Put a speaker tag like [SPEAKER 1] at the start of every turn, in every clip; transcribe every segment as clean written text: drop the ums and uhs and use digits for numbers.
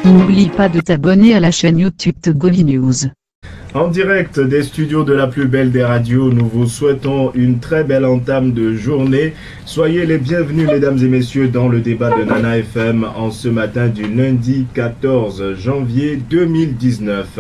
[SPEAKER 1] N'oublie pas de t'abonner à la chaîne YouTube Togovi News.
[SPEAKER 2] En direct des studios de la plus belle des radios, nous vous souhaitons une très belle entame de journée. Soyez les bienvenus, mesdames et messieurs, dans le débat de Nana FM en ce matin du lundi 14 janvier 2019.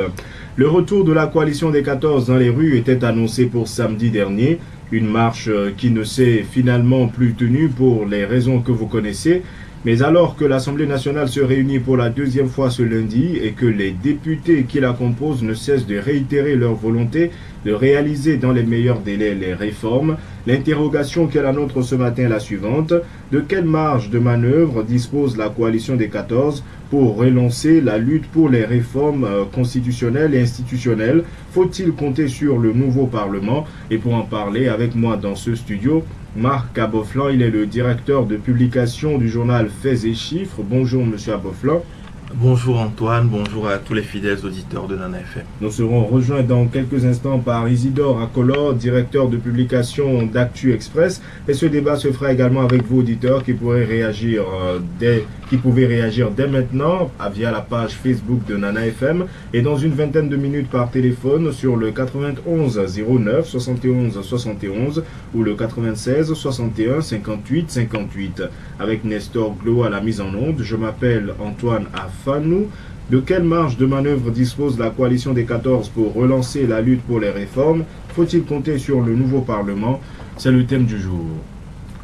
[SPEAKER 2] Le retour de la coalition des 14 dans les rues était annoncé pour samedi dernier. Une marche qui ne s'est finalement plus tenue pour les raisons que vous connaissez. Mais alors que l'Assemblée nationale se réunit pour la deuxième fois ce lundi et que les députés qui la composent ne cessent de réitérer leur volonté de réaliser dans les meilleurs délais les réformes, l'interrogation qui est la nôtre ce matin est la suivante. De quelle marge de manœuvre dispose la coalition des 14 pour relancer la lutte pour les réformes constitutionnelles et institutionnelles? Faut-il compter sur le nouveau Parlement? Et pour en parler avec moi dans ce studio, Marc Aboflan, il est le directeur de publication du journal Faits et Chiffres. Bonjour Monsieur Aboflan.
[SPEAKER 3] Bonjour Antoine, bonjour à tous les fidèles auditeurs de Nana FM.
[SPEAKER 2] Nous serons rejoints dans quelques instants par Isidore Akolor, directeur de publication d'Actu Express. Et ce débat se fera également avec vous auditeurs qui pourraient réagir dès maintenant via la page Facebook de Nana FM et dans une vingtaine de minutes par téléphone sur le 91 09 71 71 ou le 96 61 58 58. Avec Nestor Glo à la mise en onde, je m'appelle Antoine Afanou. De quelle marge de manœuvre dispose la coalition des 14 pour relancer la lutte pour les réformes? Faut-il compter sur le nouveau Parlement? C'est le thème du jour.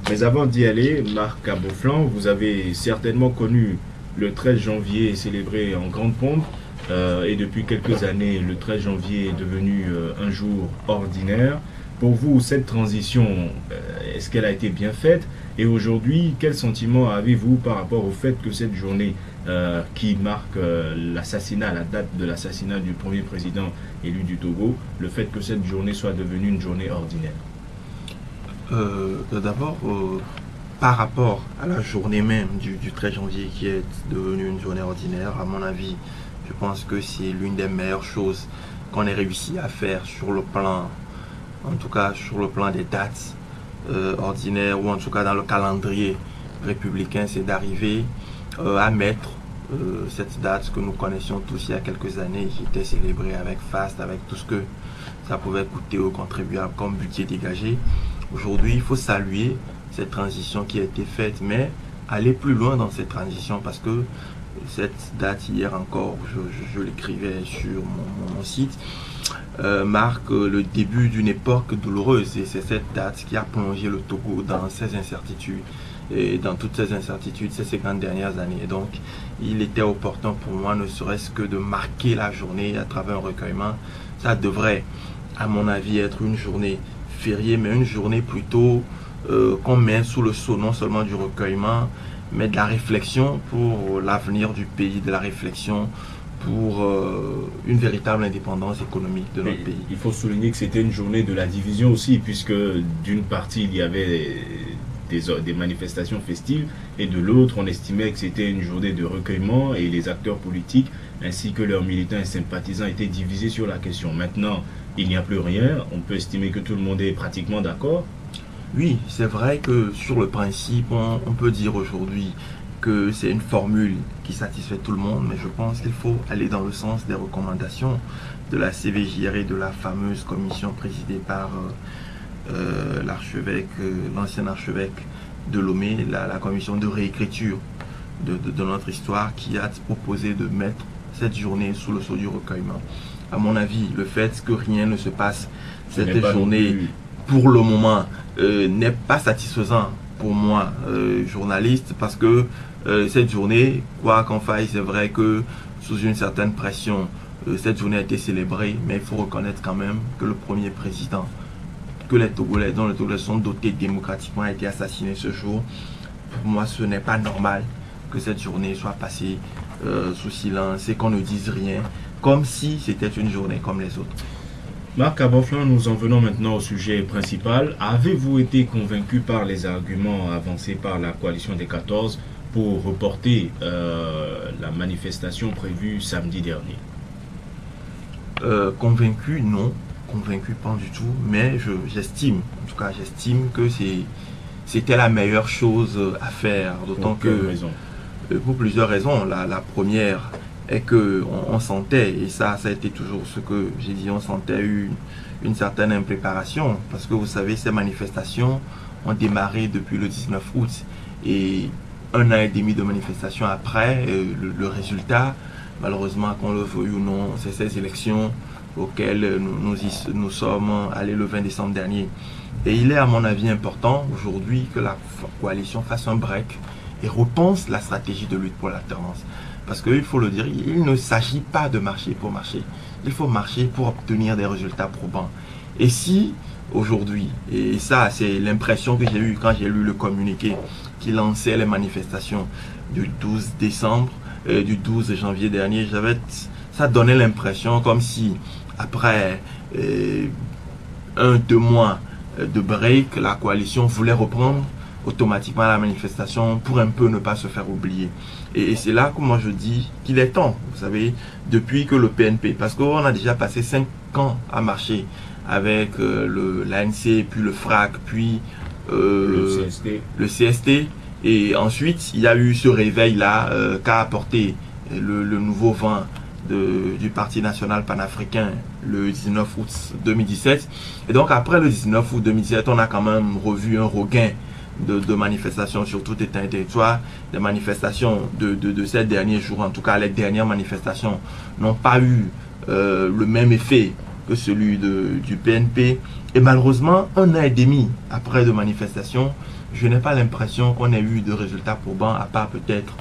[SPEAKER 2] Mais avant d'y aller, Marc Aboflan, vous avez certainement connu le 13 janvier célébré en grande pompe. Et depuis quelques années, le 13 janvier est devenu un jour ordinaire. Pour vous, cette transition, est-ce qu'elle a été bien faite? Et aujourd'hui, quel sentiment avez-vous par rapport au fait que cette journée qui marque l'assassinat, la date de l'assassinat du premier président élu du Togo, le fait que cette journée soit devenue une journée ordinaire?
[SPEAKER 3] D'abord, par rapport à la journée même du 13 janvier qui est devenue une journée ordinaire, à mon avis, je pense que c'est l'une des meilleures choses qu'on ait réussi à faire sur le plan, en tout cas sur le plan des dates ordinaires ou en tout cas dans le calendrier républicain, c'est d'arriver à mettre cette date que nous connaissions tous il y a quelques années, qui était célébrée avec faste, avec tout ce que ça pouvait coûter aux contribuables comme budget dégagé. Aujourd'hui, il faut saluer cette transition qui a été faite, mais aller plus loin dans cette transition parce que cette date, hier encore, je l'écrivais sur mon site, marque le début d'une époque douloureuse et c'est cette date qui a plongé le Togo dans ses incertitudes et dans toutes ces incertitudes ces 50 dernières années. Et donc, il était opportun pour moi, ne serait-ce que de marquer la journée à travers un recueillement. Ça devrait, à mon avis, être une journée fériée, mais une journée plutôt qu'on met sous le sceau non seulement du recueillement, mais de la réflexion pour l'avenir du pays, de la réflexion pour une véritable indépendance économique de notre pays.
[SPEAKER 2] Il faut souligner que c'était une journée de la division aussi, puisque d'une partie il y avait des manifestations festives et de l'autre on estimait que c'était une journée de recueillement et les acteurs politiques ainsi que leurs militants et sympathisants étaient divisés sur la question. Maintenant, il n'y a plus rien, on peut estimer que tout le monde est pratiquement d'accord.
[SPEAKER 3] Oui, c'est vrai que sur le principe, on peut dire aujourd'hui que c'est une formule qui satisfait tout le monde, mais je pense qu'il faut aller dans le sens des recommandations de la CVJR et de la fameuse commission présidée par l'archevêque, l'ancien archevêque de Lomé, la commission de réécriture de notre histoire qui a proposé de mettre cette journée sous le sceau du recueillement. À mon avis, le fait que rien ne se passe cette journée, pour le moment, n'est pas satisfaisant pour moi, journaliste, parce que cette journée, quoi qu'en faille, c'est vrai que sous une certaine pression, cette journée a été célébrée, mais il faut reconnaître quand même que le premier président, que les Togolais, dont les Togolais sont dotés démocratiquement, a été assassiné ce jour. Pour moi, ce n'est pas normal que cette journée soit passée sous silence et qu'on ne dise rien, comme si c'était une journée comme les autres.
[SPEAKER 2] Marc Aboflan, nous en venons maintenant au sujet principal. Avez-vous été convaincu par les arguments avancés par la coalition des 14 pour reporter la manifestation prévue samedi dernier?
[SPEAKER 3] Convaincu, non. Convaincu, pas du tout. Mais j'estime, en tout cas, j'estime que c'était la meilleure chose à faire. D'autant que, pour plusieurs raisons. La première est que on sentait, et ça a été toujours ce que j'ai dit, on sentait une certaine impréparation. Parce que vous savez, ces manifestations ont démarré depuis le 19 août. Et 1 an et demi de manifestation après, le résultat, malheureusement, qu'on le veuille ou non, c'est ces élections auxquelles nous sommes allés le 20 décembre dernier. Et il est à mon avis important aujourd'hui que la coalition fasse un break et repense la stratégie de lutte pour l'alternance. Parce qu'il faut le dire, il ne s'agit pas de marcher pour marcher. Il faut marcher pour obtenir des résultats probants. Et si aujourd'hui, et ça c'est l'impression que j'ai eue quand j'ai lu le communiqué qui lançait les manifestations du 12 décembre, du 12 janvier dernier, ça donnait l'impression comme si après 1-2 mois de break, la coalition voulait reprendre automatiquement la manifestation pour un peu ne pas se faire oublier. Et c'est là que moi je dis qu'il est temps, vous savez, depuis que le PNP, parce qu'on a déjà passé 5 ans à marcher avec l'ANC, puis le FRAC, puis le CST. Et ensuite, il y a eu ce réveil-là qu'a apporté le nouveau vent du Parti national panafricain le 19 août 2017. Et donc après le 19 août 2017, on a quand même revu un regain de manifestations sur tout état et territoire. Les manifestations de ces derniers jours, en tout cas les dernières manifestations, n'ont pas eu le même effet que celui du PNP. Et malheureusement, 1 an et demi après de manifestations, je n'ai pas l'impression qu'on ait eu de résultats probants, à part peut-être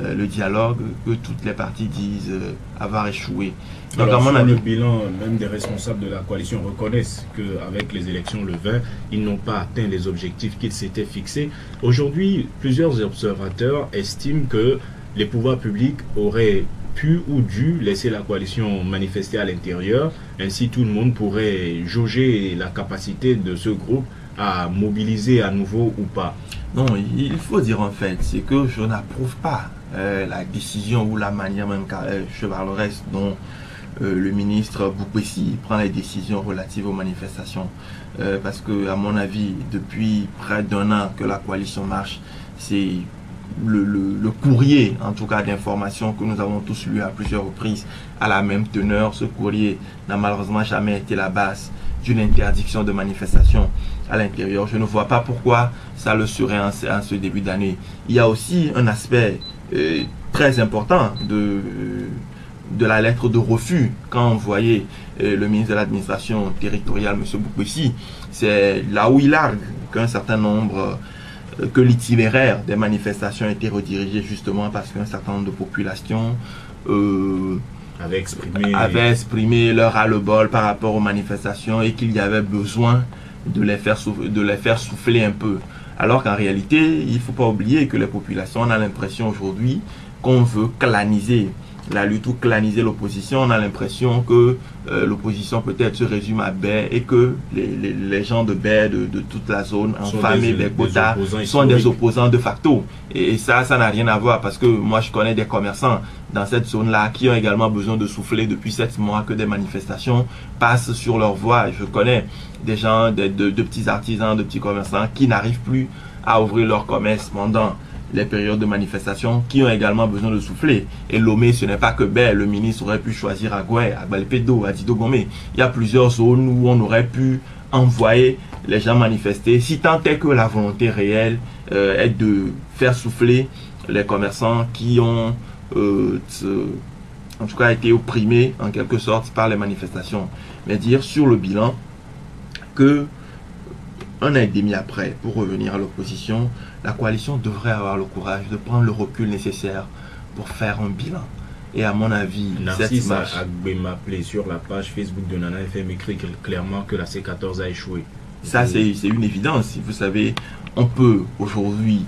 [SPEAKER 3] le dialogue que toutes les parties disent avoir échoué.
[SPEAKER 2] Donc, alors, sur le bilan, même des responsables de la coalition reconnaissent qu'avec les élections le 20, ils n'ont pas atteint les objectifs qu'ils s'étaient fixés. Aujourd'hui, plusieurs observateurs estiment que les pouvoirs publics auraient pu ou dû laisser la coalition manifester à l'intérieur. Ainsi, tout le monde pourrait jauger la capacité de ce groupe à mobiliser à nouveau ou pas.
[SPEAKER 3] Non, il faut dire en fait, c'est que je n'approuve pas la décision ou la manière même chevaleresque dont le ministre Boukwesi prend les décisions relatives aux manifestations. Parce que, à mon avis, depuis près d'1 an que la coalition marche, c'est le courrier, en tout cas d'information que nous avons tous lu à plusieurs reprises, à la même teneur. Ce courrier n'a malheureusement jamais été la base d'une interdiction de manifestation à l'intérieur. Je ne vois pas pourquoi ça le serait en ce début d'année. Il y a aussi un aspect très important de la lettre de refus. Quand on voyait le ministre de l'administration territoriale, M. Boukwesi, c'est là où il argue qu'un certain nombre, que l'itinéraire des manifestations a été redirigé justement parce qu'un certain nombre de populations avaient exprimé leur ras-le-bol par rapport aux manifestations et qu'il y avait besoin de les faire souffler un peu. Alors qu'en réalité, il ne faut pas oublier que les populations, on a l'impression aujourd'hui qu'on veut claniser la lutte ou claniser l'opposition. On a l'impression que l'opposition peut-être se résume à Baie et que les gens de Baie, de toute la zone, Enfamé, Baie-Kota, sont des opposants de facto. Et ça n'a rien à voir parce que moi je connais des commerçants dans cette zone-là qui ont également besoin de souffler depuis 7 mois que des manifestations passent sur leur voie. Je connais des gens, de petits artisans, de petits commerçants qui n'arrivent plus à ouvrir leur commerce pendant les périodes de manifestation, qui ont également besoin de souffler. Et Lomé, ce n'est pas que Baie. Le ministre aurait pu choisir Agoué, à Balpedo, à Dido Gomé. Il y a plusieurs zones où on aurait pu envoyer les gens manifester, si tant est que la volonté réelle est de faire souffler les commerçants qui ont en tout cas été opprimés en quelque sorte par les manifestations. Mais dire sur le bilan que 1 an et demi après, pour revenir à l'opposition, la coalition devrait avoir le courage de prendre le recul nécessaire pour faire un bilan. Et à mon avis,
[SPEAKER 2] Narcisse Agbemaplé sur la page Facebook de Nana FM écrit clairement que la C14 a échoué.
[SPEAKER 3] Ça, c'est une évidence. Vous savez, on peut aujourd'hui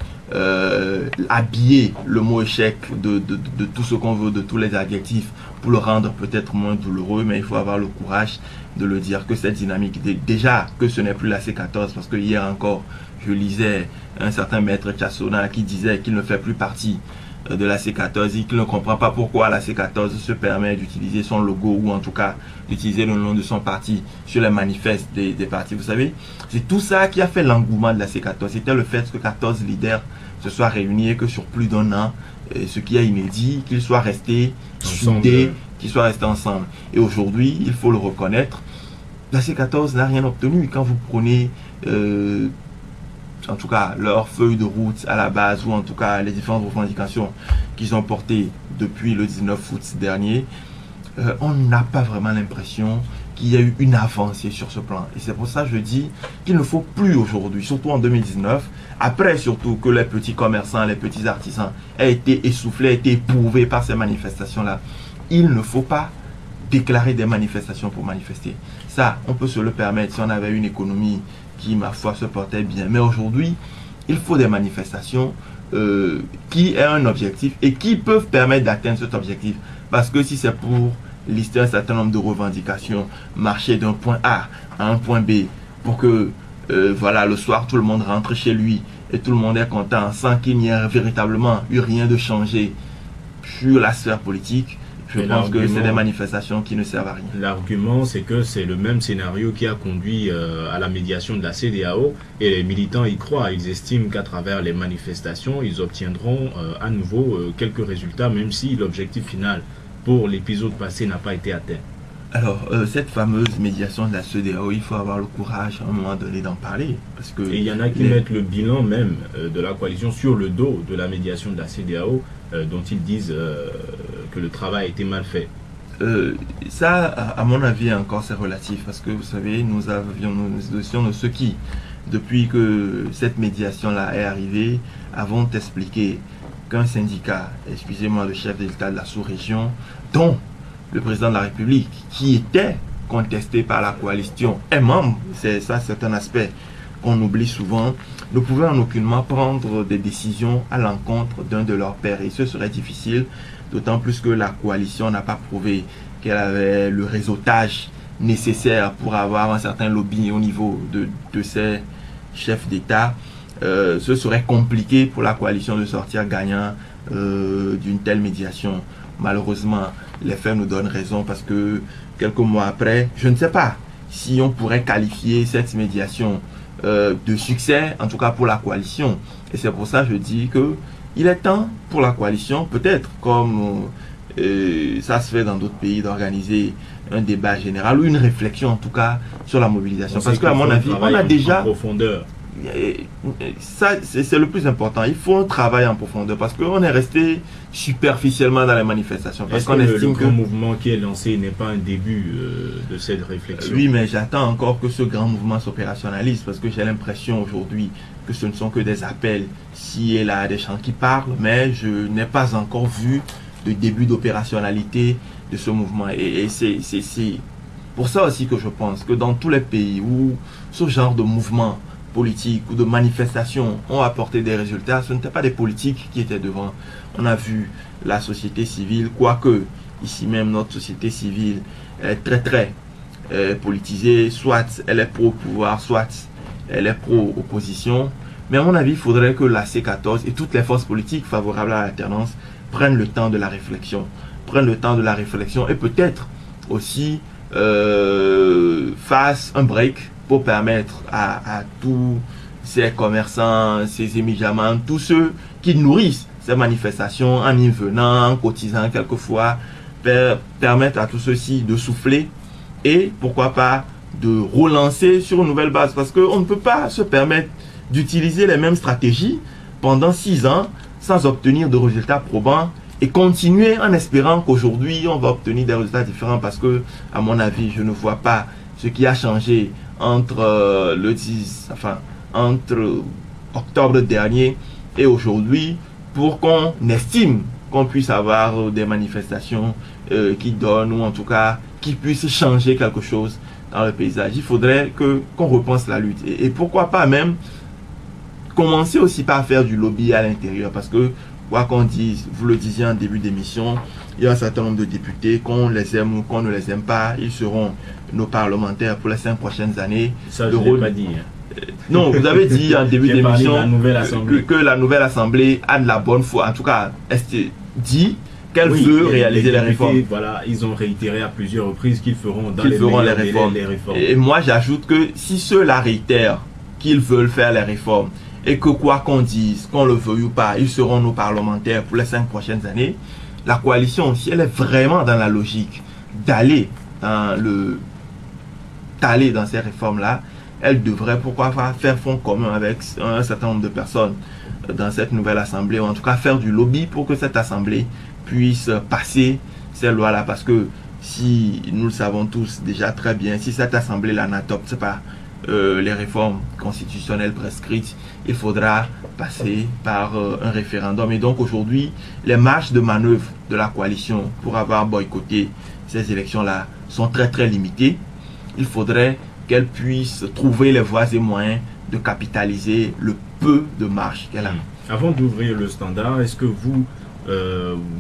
[SPEAKER 3] habiller le mot échec de tout ce qu'on veut, de tous les adjectifs, pour le rendre peut-être moins douloureux, mais il faut avoir le courage de le dire que cette dynamique, déjà que ce n'est plus la C14, parce que hier encore, je lisais un certain maître Chassona qui disait qu'il ne fait plus partie de la C14 et qu'il ne comprend pas pourquoi la C14 se permet d'utiliser son logo ou en tout cas d'utiliser le nom de son parti sur les manifestes des partis. Vous savez, c'est tout ça qui a fait l'engouement de la C14. C'était le fait que 14 leaders se soient réunis et que sur plus d'un an, ce qui est inédit, qu'ils soient restés soudés, qu'ils soient restés ensemble. Et aujourd'hui, il faut le reconnaître, la C14 n'a rien obtenu. Quand vous prenez en tout cas leur feuille de route à la base ou en tout cas les différentes revendications qu'ils ont portées depuis le 19 août dernier, on n'a pas vraiment l'impression qu'il y a eu une avancée sur ce plan. Et c'est pour ça que je dis qu'il ne faut plus aujourd'hui, surtout en 2019, après surtout que les petits commerçants, les petits artisans aient été essoufflés, aient été éprouvés par ces manifestations-là, il ne faut pas déclarer des manifestations pour manifester. Ça, on peut se le permettre si on avait une économie qui, ma foi, se portait bien. Mais aujourd'hui, il faut des manifestations qui aient un objectif et qui peuvent permettre d'atteindre cet objectif. Parce que si c'est pour lister un certain nombre de revendications, marcher d'un point A à un point B, pour que voilà, le soir, tout le monde rentre chez lui et tout le monde est content, sans qu'il n'y ait véritablement eu rien de changé sur la sphère politique, je pense que c'est des manifestations qui ne servent à rien.
[SPEAKER 2] L'argument, c'est que c'est le même scénario qui a conduit à la médiation de la CEDEAO et les militants y croient. Ils estiment qu'à travers les manifestations, ils obtiendront à nouveau quelques résultats, même si l'objectif final pour l'épisode passé n'a pas été atteint.
[SPEAKER 3] Alors, cette fameuse médiation de la CEDEAO, il faut avoir le courage à un moment donné d'en parler. Parce que
[SPEAKER 2] et il y en a qui mettent le bilan même de la coalition sur le dos de la médiation de la CEDEAO, dont ils disent que le travail a été mal fait.
[SPEAKER 3] Ça, à mon avis, encore c'est relatif. Parce que vous savez, nous étions de ceux qui, depuis que cette médiation-là est arrivée, avons expliqué qu'un syndicat, excusez-moi, le chef de l'État de la sous-région, dont le président de la République, qui était contesté par la coalition, est membre, c'est un aspect qu'on oublie souvent, ne pouvait en aucunement prendre des décisions à l'encontre d'un de leurs pairs. Et ce serait difficile, d'autant plus que la coalition n'a pas prouvé qu'elle avait le réseautage nécessaire pour avoir un certain lobby au niveau de ses chefs d'État. Ce serait compliqué pour la coalition de sortir gagnant d'une telle médiation. Malheureusement, les faits nous donnent raison parce que quelques mois après, je ne sais pas si on pourrait qualifier cette médiation de succès, en tout cas pour la coalition. Et c'est pour ça que je dis que il est temps pour la coalition, peut-être comme ça se fait dans d'autres pays, d'organiser un débat général ou une réflexion en tout cas sur la mobilisation. Parce qu'à mon avis, on a déjà...
[SPEAKER 2] En profondeur.
[SPEAKER 3] Ça, c'est le plus important. Il faut un travail en profondeur parce qu'on est resté superficiellement dans les manifestations. Parce qu'on estime
[SPEAKER 2] que le grand mouvement qui est lancé n'est pas un début de cette réflexion.
[SPEAKER 3] Oui, mais j'attends encore que ce grand mouvement s'opérationnalise parce que j'ai l'impression aujourd'hui que ce ne sont que des appels ci et là, des gens qui parlent, mais je n'ai pas encore vu de début d'opérationnalité de ce mouvement. Et c'est pour ça aussi que je pense que dans tous les pays où ce genre de mouvement politique ou de manifestations ont apporté des résultats, ce n'étaient pas des politiques qui étaient devant. On a vu la société civile, quoique ici même notre société civile est très politisée, soit elle est pro-pouvoir, soit elle est pro-opposition. Mais à mon avis, il faudrait que la C14 et toutes les forces politiques favorables à l'alternance prennent le temps de la réflexion. Prennent le temps de la réflexion et peut-être aussi fassent un break pour permettre à tous ces commerçants, ces émigrants, tous ceux qui nourrissent ces manifestations en y venant, en cotisant quelquefois, permettre à tous ceux-ci de souffler et pourquoi pas de relancer sur une nouvelle base. Parce qu'on ne peut pas se permettre d'utiliser les mêmes stratégies pendant 6 ans sans obtenir de résultats probants et continuer en espérant qu'aujourd'hui on va obtenir des résultats différents parce que, à mon avis, je ne vois pas ce qui a changé entre entre octobre dernier et aujourd'hui pour qu'on estime qu'on puisse avoir des manifestations qui donnent ou en tout cas qui puissent changer quelque chose dans le paysage. Il faudrait qu'on repense la lutte et pourquoi pas même commencer aussi par faire du lobby à l'intérieur parce que quoi qu'on dise, vous le disiez en début d'émission, il y a un certain nombre de députés, qu'on les aime ou qu'on ne les aime pas, ils seront nos parlementaires pour les 5 prochaines années.
[SPEAKER 2] Ça, je ne l'ai pas dit.
[SPEAKER 3] Non, vous avez dit en début
[SPEAKER 2] J'ai parlé de
[SPEAKER 3] d'émission
[SPEAKER 2] la nouvelle assemblée.
[SPEAKER 3] que la nouvelle assemblée a de la bonne foi. En tout cas, elle dit qu'elle
[SPEAKER 2] Oui,
[SPEAKER 3] veut
[SPEAKER 2] les
[SPEAKER 3] réaliser les
[SPEAKER 2] députés,
[SPEAKER 3] réformes.
[SPEAKER 2] Voilà, ils ont réitéré à plusieurs reprises qu'ils feront dans
[SPEAKER 3] Qu'ils
[SPEAKER 2] les
[SPEAKER 3] feront
[SPEAKER 2] meilleurs
[SPEAKER 3] les réformes.
[SPEAKER 2] délais les réformes.
[SPEAKER 3] Et moi, j'ajoute que si ceux-là réitèrent qu'ils veulent faire les réformes et que quoi qu'on dise, qu'on le veuille ou pas, ils seront nos parlementaires pour les 5 prochaines années, la coalition, si elle est vraiment dans la logique d'aller dans ces réformes-là, elle devrait pourquoi pas faire front commun avec un certain nombre de personnes dans cette nouvelle assemblée, ou en tout cas faire du lobby pour que cette assemblée puisse passer ces lois-là, parce que si nous le savons tous déjà très bien, si cette assemblée-là n'adopte pas les réformes constitutionnelles prescrites, il faudra passer par un référendum. Et donc aujourd'hui, les marges de manœuvre de la coalition pour avoir boycotté ces élections-là sont très très limitées. Il faudrait qu'elle puisse trouver les voies et moyens de capitaliser le peu de marge qu'elle a.
[SPEAKER 2] Avant d'ouvrir le standard, est-ce que vous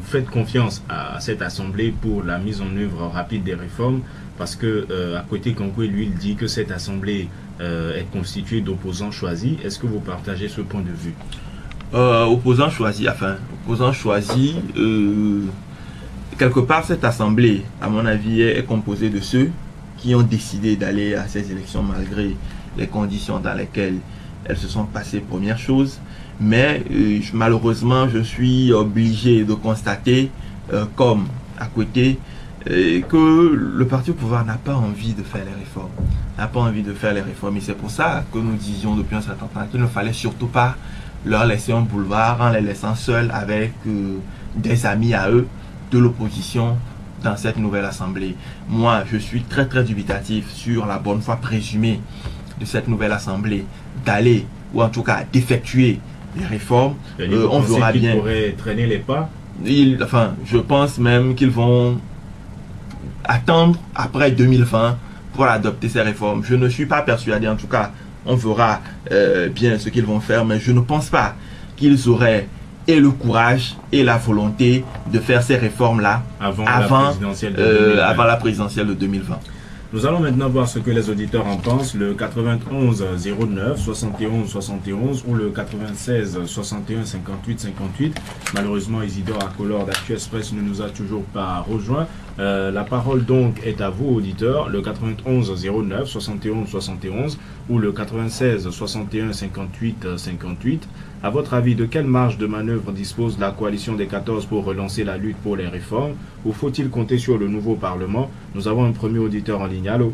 [SPEAKER 2] faites confiance à cette assemblée pour la mise en œuvre rapide des réformes? Parce que à côté, Kankoué, lui, il dit que cette assemblée est constituée d'opposants choisis. Est-ce que vous partagez ce point de vue?
[SPEAKER 3] Opposants choisis, quelque part, cette assemblée, à mon avis, est composée de ceux qui ont décidé d'aller à ces élections malgré les conditions dans lesquelles elles se sont passées, première chose. Mais malheureusement, je suis obligé de constater, comme à côté, que le parti au pouvoir n'a pas envie de faire les réformes. Et c'est pour ça que nous disions depuis un certain temps qu'il ne fallait surtout pas leur laisser un boulevard en les laissant seuls avec des amis à eux de l'opposition dans cette nouvelle assemblée. Moi, je suis très très dubitatif sur la bonne foi présumée de cette nouvelle assemblée d'aller, ou en tout cas d'effectuer les réformes. On verra bien.
[SPEAKER 2] Ils pourraient traîner les pas.
[SPEAKER 3] Je pense même qu'ils vont attendre après 2020 pour adopter ces réformes. Je ne suis pas persuadé, en tout cas, on verra bien ce qu'ils vont faire, mais je ne pense pas qu'ils auraient et le courage et la volonté de faire ces réformes-là avant la présidentielle de 2020.
[SPEAKER 2] Nous allons maintenant voir ce que les auditeurs en pensent. Le 91 09 71 71 ou le 96 61 58 58. Malheureusement, Isidore Akolor d'Actu Express ne nous a toujours pas rejoint. La parole donc est à vous, auditeurs. Le 91 09 71 71 ou le 96 61 58 58. À votre avis, de quelle marge de manœuvre dispose la coalition des 14 pour relancer la lutte pour les réformes? Ou faut-il compter sur le nouveau Parlement? Nous avons un premier auditeur en ligne. Allô?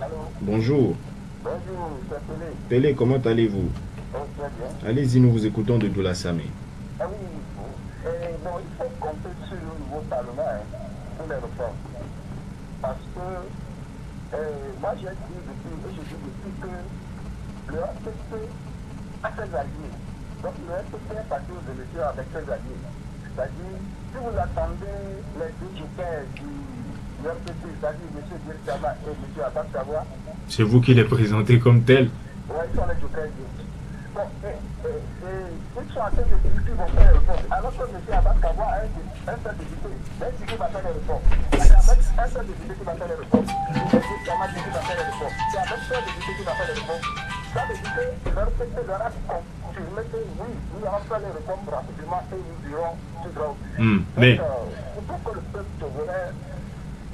[SPEAKER 4] Allô?
[SPEAKER 2] Bonjour.
[SPEAKER 4] Bonjour, c'est Télé.
[SPEAKER 2] Télé, comment allez-vous?
[SPEAKER 4] Très bien.
[SPEAKER 2] Allez-y, nous vous écoutons de Doula-Samé.
[SPEAKER 4] Ah oui, bon, il faut compter sur le nouveau Parlement pour les réformes. Parce que moi j'ai dit depuis que le RPC a ses alliés. Donc le RPC est parti aux élections avec ses alliés. C'est-à-dire, si vous attendez les deux jokers du RPC, c'est-à-dire M. Dirkama et M. Abbas Kawa.
[SPEAKER 2] C'est vous qui les présentez comme tels?
[SPEAKER 4] Oui, ils sont les jokers. Bon, ils sont en train de dire qu'ils vont faire les réformes. Alors que M. Abbas Kawa a un seul député. Même si il va faire les réformes. C'est avec un seul député qui va faire les réformes. M. Dirkama qui va faire les réformes. C'est avec un seul député qui va faire les réformes. Ça veut dire que le RPC leur a confirmé que oui, nous allons faire les réformes rapidement et nous irons tout droit au but.
[SPEAKER 2] Mais
[SPEAKER 4] il faut que le peuple togolais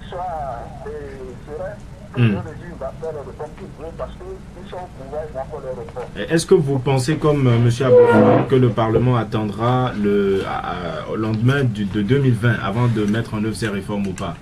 [SPEAKER 4] serait que le régime va faire les réformes qu'il veut parce qu'ils sont au pouvoir, ils vont faire les réformes.
[SPEAKER 2] est-ce que vous pensez, comme M. Abouafan, que le Parlement attendra au lendemain de 2020 avant de mettre en œuvre ces réformes ou pas?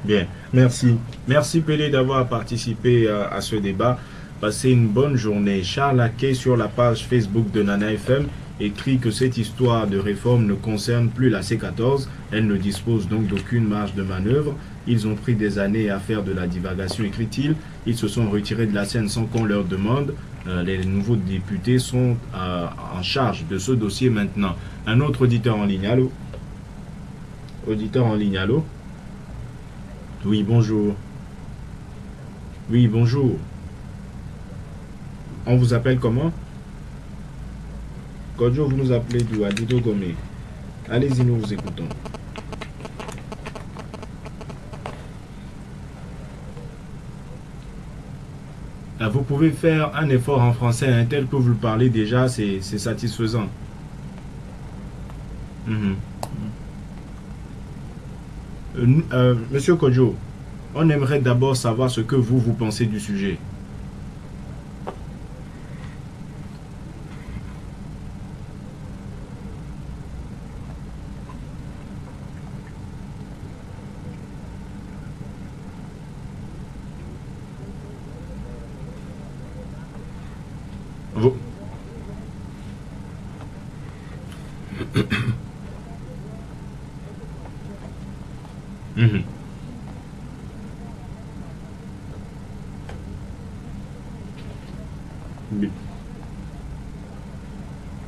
[SPEAKER 2] Bien, merci. Merci Pelé d'avoir participé à ce débat. Passez une bonne journée. Charles Aké sur la page Facebook de Nana FM écrit que cette histoire de réforme ne concerne plus la C14. Elle ne dispose donc d'aucune marge de manœuvre. Ils ont pris des années à faire de la divagation, écrit-il. Ils se sont retirés de la scène sans qu'on leur demande. Les nouveaux députés sont en charge de ce dossier maintenant. Un autre auditeur en ligne, allô? Auditeur en ligne, allô? Oui, bonjour. Oui, bonjour. On vous appelle comment? Kodjo, vous nous appelez d'où? Adido Gomé. Allez-y, nous vous écoutons. Vous pouvez faire un effort en français, hein, tel que vous le parlez déjà, c'est satisfaisant. Monsieur Kodjo, on aimerait d'abord savoir ce que vous pensez du sujet. Vous...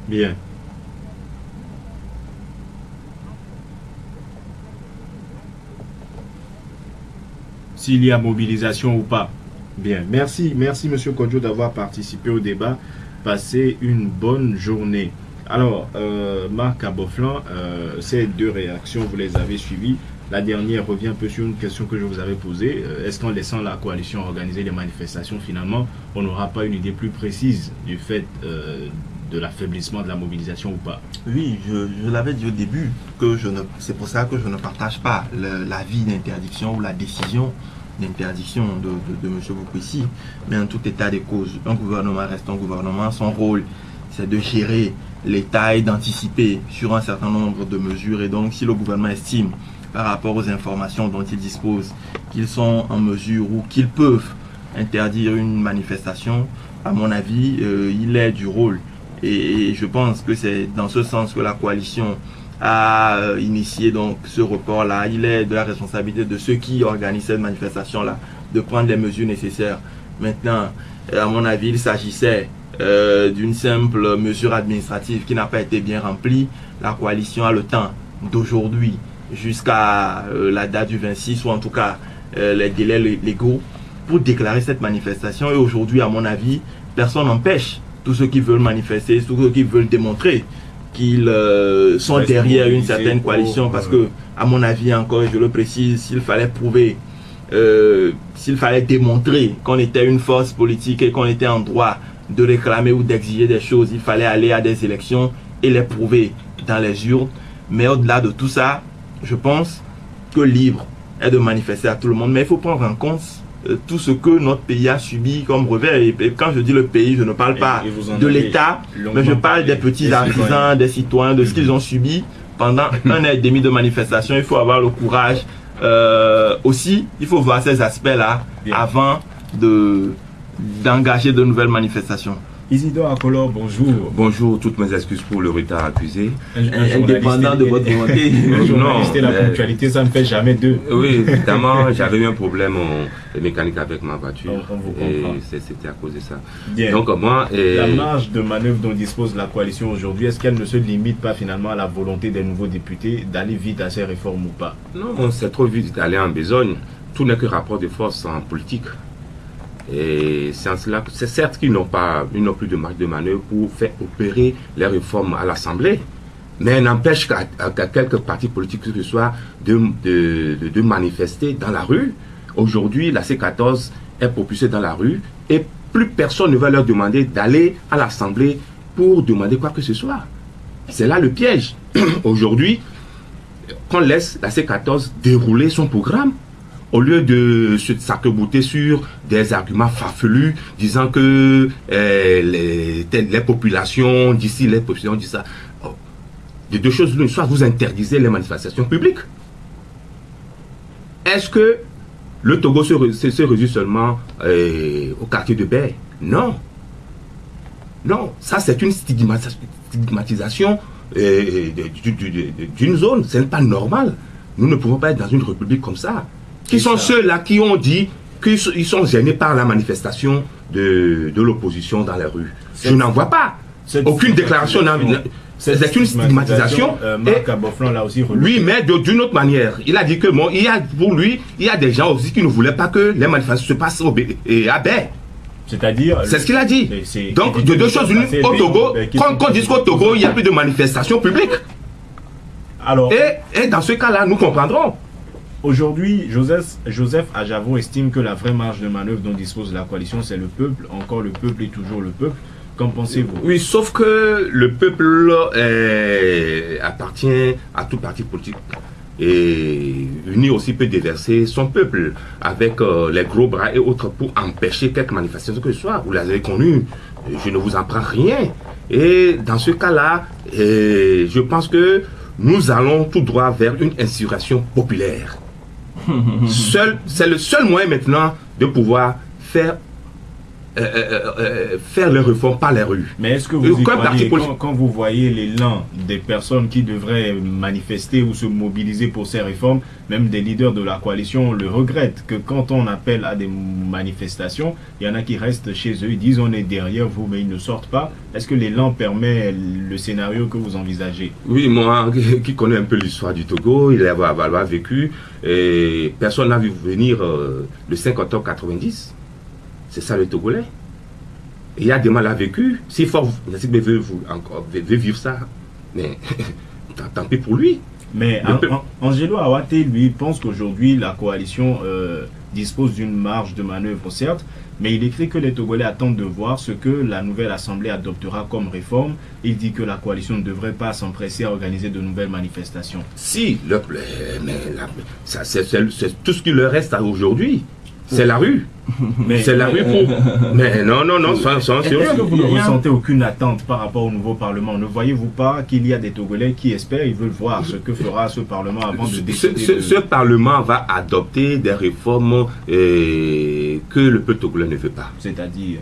[SPEAKER 2] Bien. S'il y a mobilisation ou pas. Bien. Merci Monsieur Kodjo d'avoir participé au débat. Passez une bonne journée. Alors, Marc Aboflan, ces deux réactions, vous les avez suivies. La dernière revient un peu sur une question que je vous avais posée. Est-ce qu'en laissant la coalition organiser les manifestations, finalement, on n'aura pas une idée plus précise du fait de l'affaiblissement de la mobilisation ou pas?
[SPEAKER 3] Oui, je l'avais dit au début, que c'est pour ça que je ne partage pas l'avis d'interdiction ou la décision d'interdiction de M. Boukouissi. Mais en tout état des causes, un gouvernement reste un gouvernement. Son rôle, c'est de gérer l'État et d'anticiper sur un certain nombre de mesures. Et donc, si le gouvernement estime, par rapport aux informations dont il dispose, qu'ils sont en mesure ou qu'ils peuvent interdire une manifestation, à mon avis, il est du rôle. Et je pense que c'est dans ce sens que la coalition a initié donc ce report-là. Il est de la responsabilité de ceux qui organisent cette manifestation-là de prendre les mesures nécessaires. Maintenant, à mon avis, il s'agissait d'une simple mesure administrative qui n'a pas été bien remplie. La coalition a le temps d'aujourd'hui jusqu'à la date du 26, ou en tout cas les délais légaux, pour déclarer cette manifestation. Et aujourd'hui, à mon avis, personne n'empêche tous ceux qui veulent manifester, tous ceux qui veulent démontrer qu'ils sont derrière une certaine coalition. Parce que, à mon avis, encore, je le précise, s'il fallait prouver, s'il fallait démontrer qu'on était une force politique et qu'on était en droit de réclamer ou d'exiger des choses, il fallait aller à des élections et les prouver dans les urnes. Mais au-delà de tout ça, je pense que libre est de manifester à tout le monde. Mais il faut prendre en compte tout ce que notre pays a subi comme revers. Et quand je dis le pays, je ne parle pas de l'État, mais je parle des petits artisans, des citoyens, de ce qu'ils ont subi pendant 1 an et demi de manifestation. Il faut avoir le courage. Aussi, il faut voir ces aspects-là avant d'engager de nouvelles manifestations.
[SPEAKER 2] Isidore Akolor, bonjour.
[SPEAKER 5] Bonjour, toutes mes excuses pour le retard accusé.
[SPEAKER 3] Indépendant de votre volonté.
[SPEAKER 2] Non, la ponctualité, ça ne fait jamais deux.
[SPEAKER 5] Oui, évidemment, j'avais eu un problème mécanique avec ma voiture. Et c'était à cause de ça.
[SPEAKER 2] Bien. Donc, moi, la marge de manœuvre dont dispose la coalition aujourd'hui, est-ce qu'elle ne se limite pas finalement à la volonté des nouveaux députés d'aller vite à ces réformes ou pas?
[SPEAKER 5] Non, c'est trop vite d'aller en besogne. Tout n'est que rapport de force en politique. Et c'est en cela que c'est certes qu'ils n'ont plus de marge de manœuvre pour faire opérer les réformes à l'Assemblée, mais n'empêche qu'à quelques partis politiques que ce soit de manifester dans la rue. Aujourd'hui, la C14 est propulsée dans la rue et plus personne ne va leur demander d'aller à l'Assemblée pour demander quoi que ce soit. C'est là le piège. Aujourd'hui, qu'on laisse la C14 dérouler son programme, au lieu de se sacre-bouter sur des arguments farfelus disant que les populations d'ici, les populations disent ça. De deux choses l'une, soit vous interdisez les manifestations publiques. Est-ce que le Togo se réduit seulement au quartier de Baie? Non. Non, ça c'est une stigmatisation d'une zone. Ce n'est pas normal. Nous ne pouvons pas être dans une république comme ça. Qui sont ceux-là qui ont dit qu'ils sont gênés par la manifestation de l'opposition dans les rues? Je n'en vois pas. Aucune déclaration. C'est une stigmatisation.
[SPEAKER 2] Marc Aboflan l'a aussi relevé.
[SPEAKER 5] Oui, mais d'une autre manière. Il a dit que bon, pour lui, il y a des gens aussi qui ne voulaient pas que les manifestations se passent à Baie.
[SPEAKER 2] C'est-à-dire...
[SPEAKER 5] C'est ce qu'il a dit. Donc, de deux choses, au Togo, quand on dit qu'au Togo, il n'y a plus de manifestations publiques.
[SPEAKER 2] Alors,
[SPEAKER 5] et dans ce cas-là, nous comprendrons.
[SPEAKER 2] Aujourd'hui, Joseph Ajavo estime que la vraie marge de manœuvre dont dispose la coalition, c'est le peuple. Encore le peuple et toujours le peuple. Qu'en pensez-vous?
[SPEAKER 5] Oui, sauf que le peuple appartient à tout parti politique. Et UNI aussi peut déverser son peuple avec les gros bras et autres pour empêcher quelque manifestation que ce soit. Vous l'avez connu, je ne vous en prends rien. Et dans ce cas-là, je pense que nous allons tout droit vers une insurrection populaire. C'est le seul moyen maintenant de pouvoir faire les réformes par les rues.
[SPEAKER 2] Mais est-ce que vous y croyez, quand vous voyez l'élan des personnes qui devraient manifester ou se mobiliser pour ces réformes, même des leaders de la coalition le regrettent, que quand on appelle à des manifestations, il y en a qui restent chez eux, ils disent on est derrière vous, mais ils ne sortent pas. Est-ce que l'élan permet le scénario que vous envisagez?
[SPEAKER 5] Oui, moi qui connais un peu l'histoire du Togo, il a vécu, et personne n'a vu venir le 5 octobre 90. C'est ça le Togolais. Et il y a des mal à vécu. S'il faut, veut vivre ça, mais tant pis pour lui.
[SPEAKER 2] Mais Angelo Awate, lui, pense qu'aujourd'hui, la coalition dispose d'une marge de manœuvre, certes, mais il écrit que les Togolais attendent de voir ce que la nouvelle Assemblée adoptera comme réforme. Il dit que la coalition ne devrait pas s'empresser à organiser de nouvelles manifestations.
[SPEAKER 5] Si, c'est tout ce qui leur reste aujourd'hui. C'est la rue. C'est la rue pour... Mais non, sans sérieux.
[SPEAKER 2] Est-ce que vous ne ressentez aucune attente par rapport au nouveau Parlement? Ne voyez-vous pas qu'il y a des Togolais qui espèrent, ils veulent voir ce que fera ce Parlement avant de décider
[SPEAKER 5] ce Parlement va adopter des réformes que le peuple togolais ne veut pas.
[SPEAKER 2] C'est-à-dire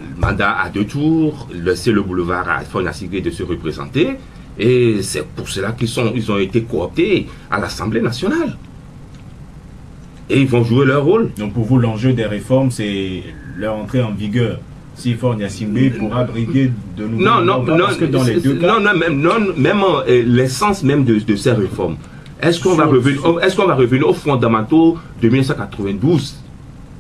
[SPEAKER 5] le mandat à 2 tours, laisser le boulevard à Fauna Sigé de se représenter, et c'est pour cela qu'ils ont été cooptés à l'Assemblée nationale. Et ils vont jouer leur rôle.
[SPEAKER 2] Donc pour vous, l'enjeu des réformes, c'est leur entrée en vigueur. Si Faure Gnassingbé pourra briguer de nouveau.
[SPEAKER 5] Non,
[SPEAKER 2] parce que dans les deux cas...
[SPEAKER 5] même l'essence même de ces réformes. Est-ce qu'on va revenir aux fondamentaux de 1992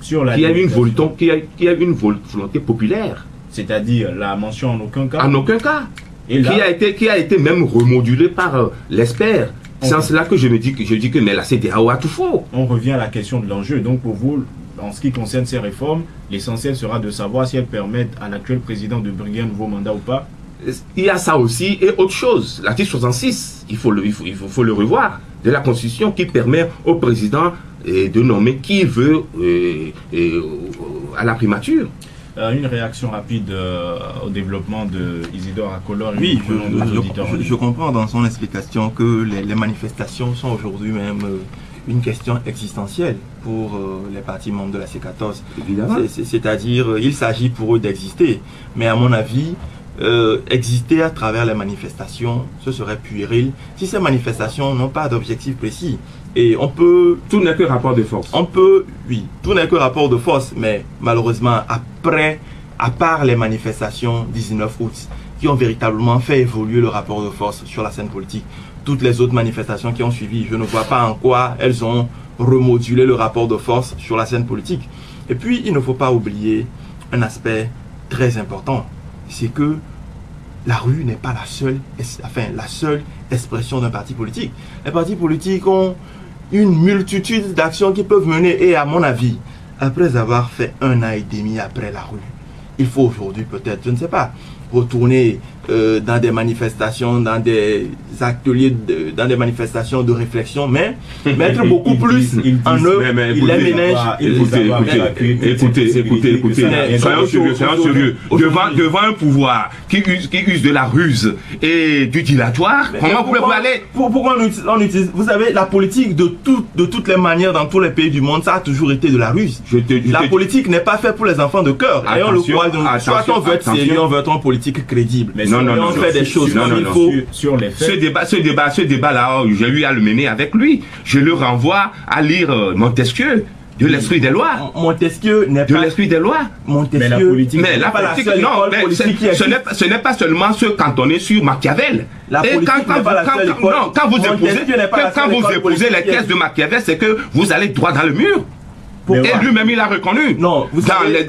[SPEAKER 2] sur la
[SPEAKER 5] qui a une volonté populaire?
[SPEAKER 2] C'est-à-dire la mention en aucun cas?
[SPEAKER 5] En aucun cas.
[SPEAKER 2] Et là,
[SPEAKER 5] qui a été même remodulé par l'expert. C'est en cela que je dis que mais la CEDEAO a tout faux.
[SPEAKER 2] On revient à la question de l'enjeu. Donc pour vous, en ce qui concerne ces réformes, l'essentiel sera de savoir si elles permettent à l'actuel président de briguer un nouveau mandat ou pas.
[SPEAKER 5] Il y a ça aussi et autre chose. L'article 66, il faut le revoir, de la Constitution qui permet au président de nommer qui il veut à la primature.
[SPEAKER 2] Une réaction rapide au développement de Isidore Akolor.
[SPEAKER 3] Oui, je comprends dans son explication que les manifestations sont aujourd'hui même une question existentielle pour les partis membres de la C14. C'est-à-dire, il s'agit pour eux d'exister. Mais à mon avis, exister à travers les manifestations, ce serait puéril si ces manifestations n'ont pas d'objectif précis. Et on peut...
[SPEAKER 5] Tout n'est que rapport de force.
[SPEAKER 3] Oui, tout n'est que rapport de force, mais malheureusement, à part les manifestations 19 août, qui ont véritablement fait évoluer le rapport de force sur la scène politique, toutes les autres manifestations qui ont suivi, je ne vois pas en quoi elles ont remodulé le rapport de force sur la scène politique. Et puis, il ne faut pas oublier un aspect très important, c'est que la rue n'est pas la seule expression d'un parti politique. Les partis politiques ont une multitude d'actions qui peuvent mener, et à mon avis, après avoir fait 1 an et demi après la rue, il faut aujourd'hui peut-être, je ne sais pas, retourner dans des manifestations, dans des ateliers, dans des manifestations de réflexion, mais mettre beaucoup plus en œuvre les ménages.
[SPEAKER 5] Écoutez, soyons sérieux. Devant un pouvoir qui use de la ruse et du dilatoire, comment vous pouvez aller?
[SPEAKER 3] Pourquoi on utilise, vous savez, la politique de toutes les manières dans tous les pays du monde, ça a toujours été de la ruse. La politique n'est pas faite pour les enfants de cœur. Et on le croit, soit on veut être sérieux, on veut être en politique crédible. Mais on fait des choses comme il faut.
[SPEAKER 2] Sur les faits.
[SPEAKER 5] Ce débat là, j'ai eu à le mener avec lui. Je le renvoie à lire Montesquieu. De l'esprit des lois.
[SPEAKER 3] Montesquieu n'est
[SPEAKER 5] De
[SPEAKER 3] pas...
[SPEAKER 5] l'esprit des lois.
[SPEAKER 3] Montesquieu...
[SPEAKER 2] Mais la politique...
[SPEAKER 5] Mais la
[SPEAKER 3] pas la
[SPEAKER 5] politique,
[SPEAKER 3] seule
[SPEAKER 5] non,
[SPEAKER 3] école
[SPEAKER 5] mais
[SPEAKER 3] politique qui
[SPEAKER 5] ce n'est pas seulement se cantonner sur Machiavel.
[SPEAKER 3] La
[SPEAKER 5] Et
[SPEAKER 3] politique n'est pas la seule école.
[SPEAKER 5] non, quand vous
[SPEAKER 3] Montesquieu n'est pas la seule école
[SPEAKER 5] épousez les
[SPEAKER 3] politique.
[SPEAKER 5] thèses de Machiavel, c'est que vous allez droit dans le mur.
[SPEAKER 3] Pourquoi?
[SPEAKER 5] Et lui-même, il a reconnu.
[SPEAKER 3] Non, vous
[SPEAKER 5] dans
[SPEAKER 3] savez,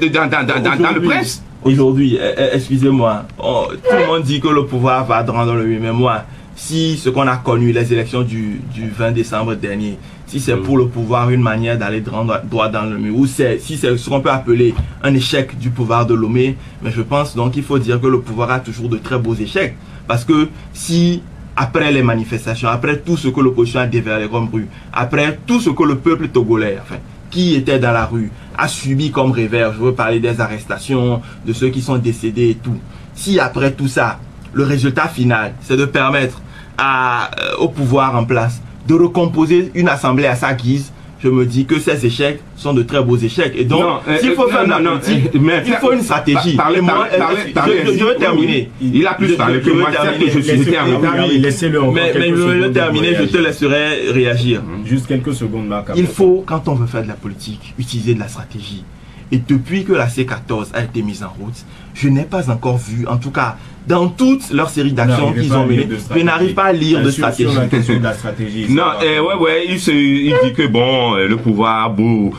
[SPEAKER 5] le Prince.
[SPEAKER 3] Aujourd'hui, excusez-moi, tout le monde dit que le pouvoir va droit dans le mur, mais moi, si ce qu'on a connu, les élections du 20 décembre dernier, si c'est pour le pouvoir une manière d'aller droit dans le mur, ou si c'est ce qu'on peut appeler un échec du pouvoir de Lomé, mais je pense donc qu'il faut dire que le pouvoir a toujours de très beaux échecs. Parce que si, après les manifestations, après tout ce que l'opposition a déversé comme rue, après tout ce que le peuple togolais, enfin, qui était dans la rue, a subi comme revers, je veux parler des arrestations, de ceux qui sont décédés et tout. Si après tout ça, le résultat final, c'est de permettre au pouvoir en place de recomposer une assemblée à sa guise, je me dis que ces échecs sont de très beaux échecs. Et donc, s'il faut faire de la politique, il faut une stratégie. Je veux terminer.
[SPEAKER 5] Il a plus parlé que moi, je suis terminé.
[SPEAKER 2] Laissez-le encore.
[SPEAKER 3] Mais je veux terminer, je te laisserai réagir.
[SPEAKER 2] Juste quelques secondes, Marc.
[SPEAKER 3] Il faut, quand on veut faire de la politique, utiliser de la stratégie. Et depuis que la C14 a été mise en route, je n'ai pas encore vu, en tout cas, dans toute leur série d'actions qu'ils ont menées, je n'arrive pas à lire de stratégie.
[SPEAKER 2] Sur la question de la stratégie.
[SPEAKER 5] Non, il dit que bon, le pouvoir a beau,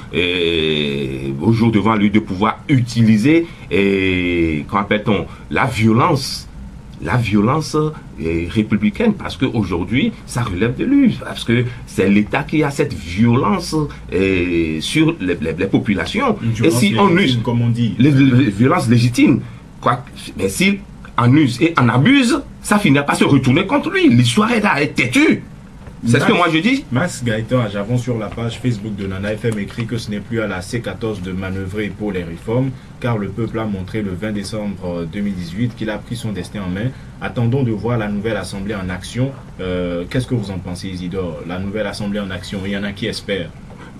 [SPEAKER 5] au jour devant lui, de pouvoir utiliser, comment appelle-t-on, la violence républicaine, parce qu'aujourd'hui, ça relève de lui, parce que c'est l'État qui a cette violence sur les populations. Et si on use,
[SPEAKER 2] comme on dit,
[SPEAKER 5] les violences légitimes, mais si on use et on abuse, ça finira par se retourner contre lui. L'histoire est là, elle est têtue. C'est ce que moi je dis.
[SPEAKER 2] Max Gaëtan à Javon sur la page Facebook de Nana FM écrit que ce n'est plus à la C14 de manœuvrer pour les réformes, car le peuple a montré le 20 décembre 2018 qu'il a pris son destin en main. Attendons de voir la nouvelle assemblée en action. Qu'est-ce que vous en pensez, Isidore? La nouvelle assemblée en action, il y en a qui espèrent.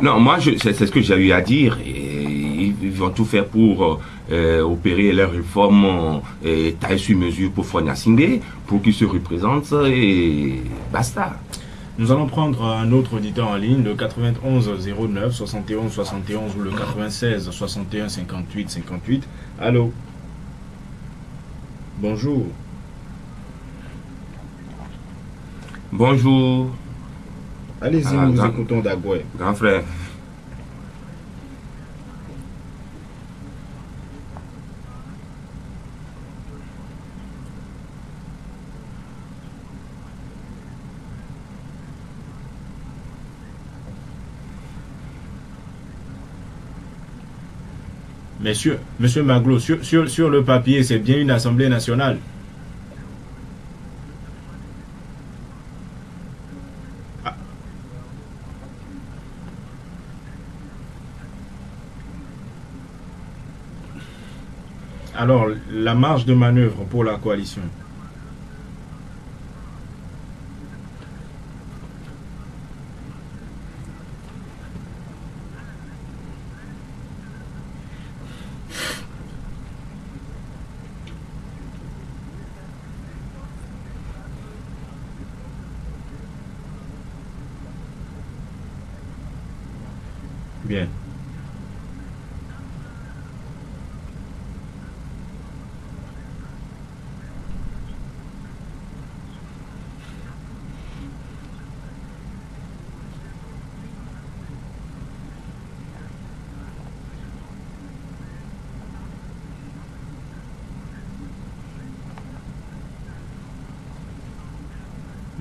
[SPEAKER 5] Non, moi, c'est ce que j'ai eu à dire. Ils vont tout faire pour opérer leurs réformes taille sur mesure pour Fonia Singé, pour qu'il se représente et basta.
[SPEAKER 2] Nous allons prendre un autre auditeur en ligne, le 91 09 71 71 ou le 96 61 58 58. Allô? Bonjour.
[SPEAKER 5] Bonjour.
[SPEAKER 2] Allez-y, nous vous écoutons d'Agoué.
[SPEAKER 5] Grand frère.
[SPEAKER 2] Monsieur Maglo, sur le papier, c'est bien une assemblée nationale. Ah. Alors, la marge de manœuvre pour la coalition. Bien.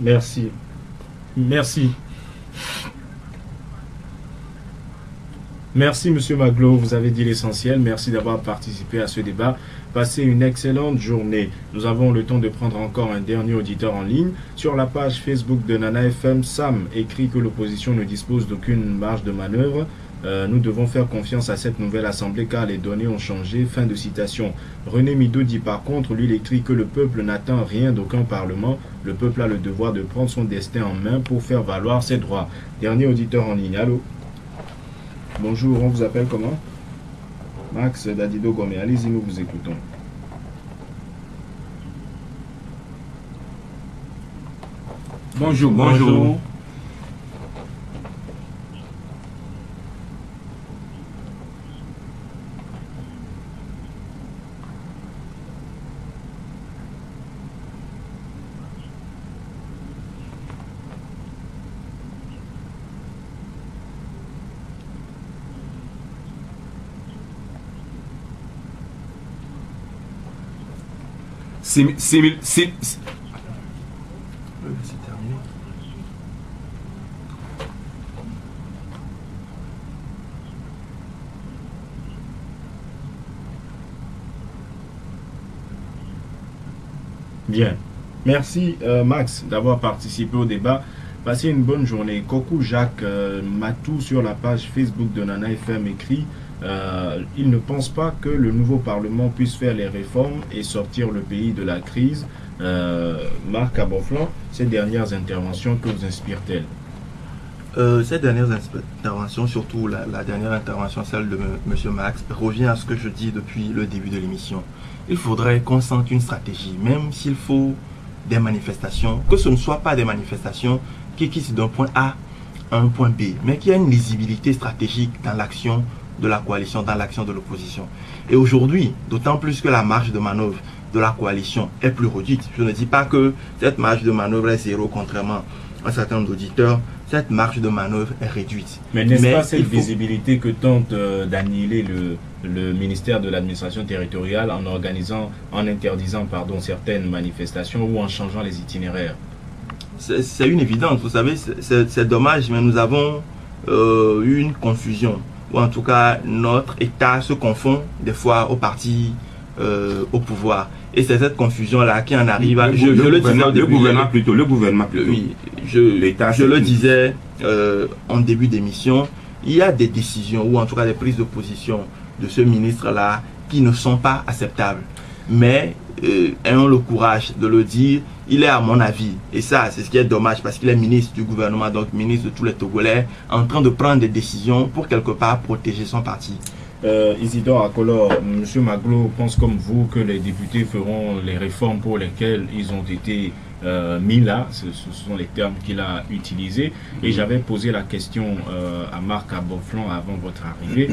[SPEAKER 2] Merci. Merci. Merci, Monsieur Maglo, vous avez dit l'essentiel. Merci d'avoir participé à ce débat. Passez une excellente journée. Nous avons le temps de prendre encore un dernier auditeur en ligne. Sur la page Facebook de Nana FM, Sam écrit que l'opposition ne dispose d'aucune marge de manœuvre. Nous devons faire confiance à cette nouvelle assemblée car les données ont changé. Fin de citation. René Mido dit par contre, lui, il écrit que le peuple n'attend rien d'aucun parlement. Le peuple a le devoir de prendre son destin en main pour faire valoir ses droits. Dernier auditeur en ligne. Allô? Bonjour, on vous appelle comment? Max Dadido Gomé. Allez-y, nous vous écoutons.
[SPEAKER 5] Bonjour, bonjour.
[SPEAKER 3] C'est terminé.
[SPEAKER 2] Bien. Merci Max d'avoir participé au débat. Passez une bonne journée. Coucou Jacques Matou sur la page Facebook de Nana FM écrit il ne pense pas que le nouveau Parlement puisse faire les réformes et sortir le pays de la crise. Marc Aboflan, ces dernières interventions, que vous inspirent-elles?
[SPEAKER 3] Ces dernières interventions, surtout la dernière intervention, celle de M. Max, revient à ce que je dis depuis le début de l'émission. Il faudrait qu'on sente une stratégie, même s'il faut des manifestations, que ce ne soit pas des manifestations qui quittent d'un point A à un point B, mais qu'il y ait une lisibilité stratégique dans l'action de la coalition, dans l'action de l'opposition. Et aujourd'hui, d'autant plus que la marge de manœuvre de la coalition est plus réduite. Je ne dis pas que cette marge de manœuvre est zéro, contrairement à un certain nombre d'auditeurs. Cette marge de manœuvre est réduite.
[SPEAKER 2] Mais n'est-ce pas cette visibilité que tente d'annihiler le ministère de l'administration territoriale en interdisant certaines manifestations ou en changeant les itinéraires?
[SPEAKER 3] C'est une évidence, vous savez, c'est dommage, mais nous avons eu une confusion, ou en tout cas notre État se confond des fois aux partis au pouvoir. Et c'est cette confusion-là qui en arrive à...
[SPEAKER 5] Le gouvernement plutôt.
[SPEAKER 3] Oui, je le disais en début d'émission, il y a des décisions, ou en tout cas des prises de position de ce ministre-là qui ne sont pas acceptables. Mais ayons le courage de le dire, il est à mon avis, et ça c'est ce qui est dommage parce qu'il est ministre du gouvernement, donc ministre de tous les Togolais, en train de prendre des décisions pour quelque part protéger son parti.
[SPEAKER 2] Isidore Akolor, M. Maglo pense comme vous que les députés feront les réformes pour lesquelles ils ont été mis là, ce sont les termes qu'il a utilisés. Et j'avais posé la question à Marc Aboflan avant votre arrivée.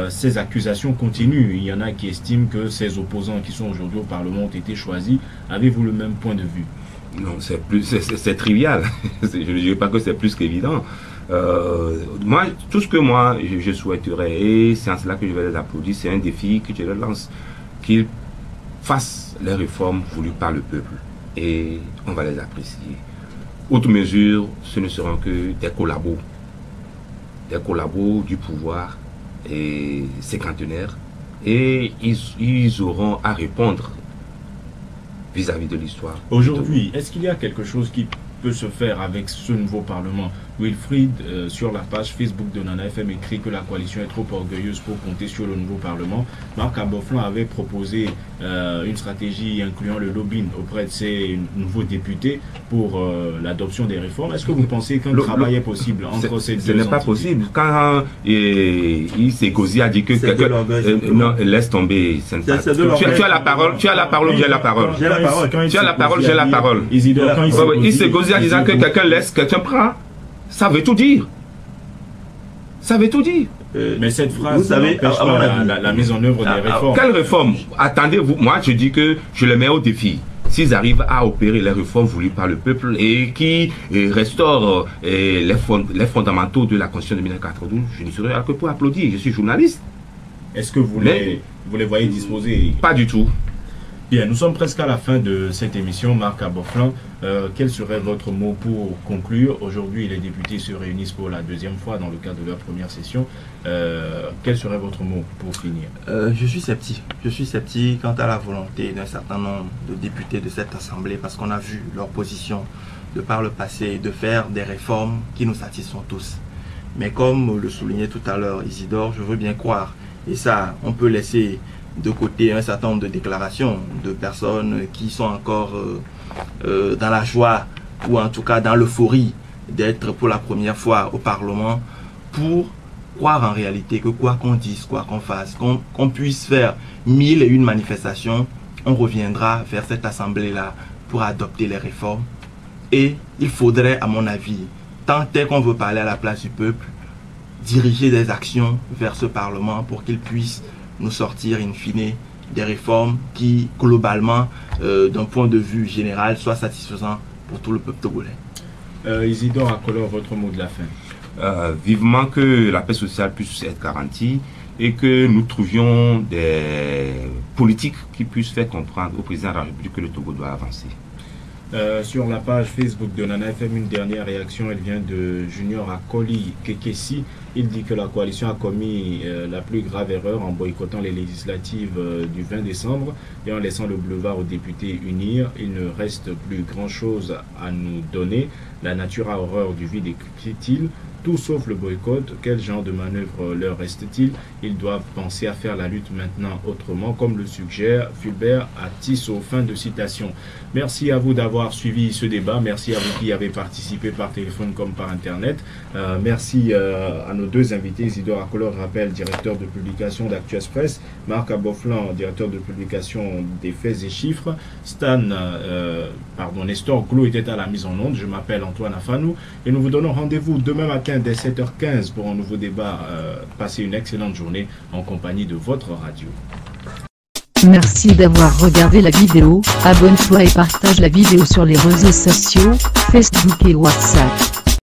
[SPEAKER 2] Ces accusations continuent. Il y en a qui estiment que ces opposants qui sont aujourd'hui au Parlement ont été choisis. Avez-vous le même point de vue?
[SPEAKER 5] Non, c'est trivial. Je ne dirais pas que c'est plus qu'évident. Moi, tout ce que je souhaiterais, et c'est en cela que je vais les applaudir, c'est un défi que je leur lance, qu'ils fassent les réformes voulues par le peuple, et on va les apprécier. Outre mesure, ce ne seront que des collabos du pouvoir et cinquantenaires, et ils auront à répondre vis-à-vis de l'histoire.
[SPEAKER 2] Aujourd'hui, est-ce qu'il y a quelque chose qui peut se faire avec ce nouveau Parlement? Wilfried, sur la page Facebook de Nana FM, écrit que la coalition est trop orgueilleuse pour compter sur le nouveau Parlement. Marc Aboflan avait proposé une stratégie incluant le lobbying auprès de ces nouveaux députés pour l'adoption des réformes. Est-ce que vous pensez qu'un travail est possible entre ces deux?
[SPEAKER 5] Ce n'est pas possible. Quand Sekozy a dit que... non, laisse tomber. Tu as la parole, j'ai la parole. Tu as la parole, j'ai la parole. Sekozy a dit que quelqu'un prend. Ça veut tout dire. Ça veut tout dire.
[SPEAKER 2] Mais cette phrase, vous savez, la mise en œuvre des réformes.
[SPEAKER 5] Quelle réforme? Attendez-vous, moi je dis que je les mets au défi. S'ils arrivent à opérer les réformes voulues par le peuple et qui restaurent les fondamentaux de la Constitution de 1992, je ne serai que pour applaudir. Je suis journaliste.
[SPEAKER 2] Est-ce que vous les voyez disposer?
[SPEAKER 5] Pas du tout.
[SPEAKER 2] Bien, nous sommes presque à la fin de cette émission. Marc Aboflan, quel serait votre mot pour conclure? Aujourd'hui, les députés se réunissent pour la deuxième fois dans le cadre de leur première session. Quel serait votre mot pour finir?
[SPEAKER 3] Je suis sceptique. Je suis sceptique quant à la volonté d'un certain nombre de députés de cette Assemblée, parce qu'on a vu leur position de par le passé de faire des réformes qui nous satisfont tous. Mais comme le soulignait tout à l'heure Isidore, je veux bien croire, et ça, on peut laisser de côté un certain nombre de déclarations de personnes qui sont encore dans la joie ou en tout cas dans l'euphorie d'être pour la première fois au Parlement, pour croire en réalité que quoi qu'on dise, quoi qu'on fasse, qu'on puisse faire 1001 manifestations, on reviendra vers cette assemblée-là pour adopter les réformes. Et il faudrait, à mon avis, tant est qu'on veut parler à la place du peuple, diriger des actions vers ce Parlement pour qu'il puisse nous sortir in fine des réformes qui, globalement, d'un point de vue général, soient satisfaisants pour tout le peuple togolais.
[SPEAKER 2] Isidore Akolor, votre mot de la fin.
[SPEAKER 5] Vivement que la paix sociale puisse être garantie et que nous trouvions des politiques qui puissent faire comprendre au président de la République que le Togo doit avancer.
[SPEAKER 2] Sur la page Facebook de Nana FM, une dernière réaction, elle vient de Junior Akoli Kekesi. Il dit que la coalition a commis la plus grave erreur en boycottant les législatives du 20 décembre et en laissant le boulevard aux députés unir. Il ne reste plus grand-chose à nous donner. La nature a horreur du vide, écrit-il. Tout sauf le boycott. Quel genre de manœuvre leur reste-t-il? Ils doivent penser à faire la lutte maintenant autrement, comme le suggère Fulbert à Tissot. Fin de citation. Merci à vous d'avoir suivi ce débat. Merci à vous qui avez participé par téléphone comme par Internet. Merci à nos deux invités. Isidore Akolor, rappel, directeur de publication d'Actu Express. Marc Aboflan, directeur de publication des Faits et Chiffres. Nestor Glo était à la mise en onde. Je m'appelle Antoine Afanou et nous vous donnons rendez-vous demain matin dès 7h15 pour un nouveau débat. Passez une excellente journée en compagnie de votre radio.
[SPEAKER 1] Merci d'avoir regardé la vidéo. Abonne-toi et partage la vidéo sur les réseaux sociaux, Facebook et WhatsApp.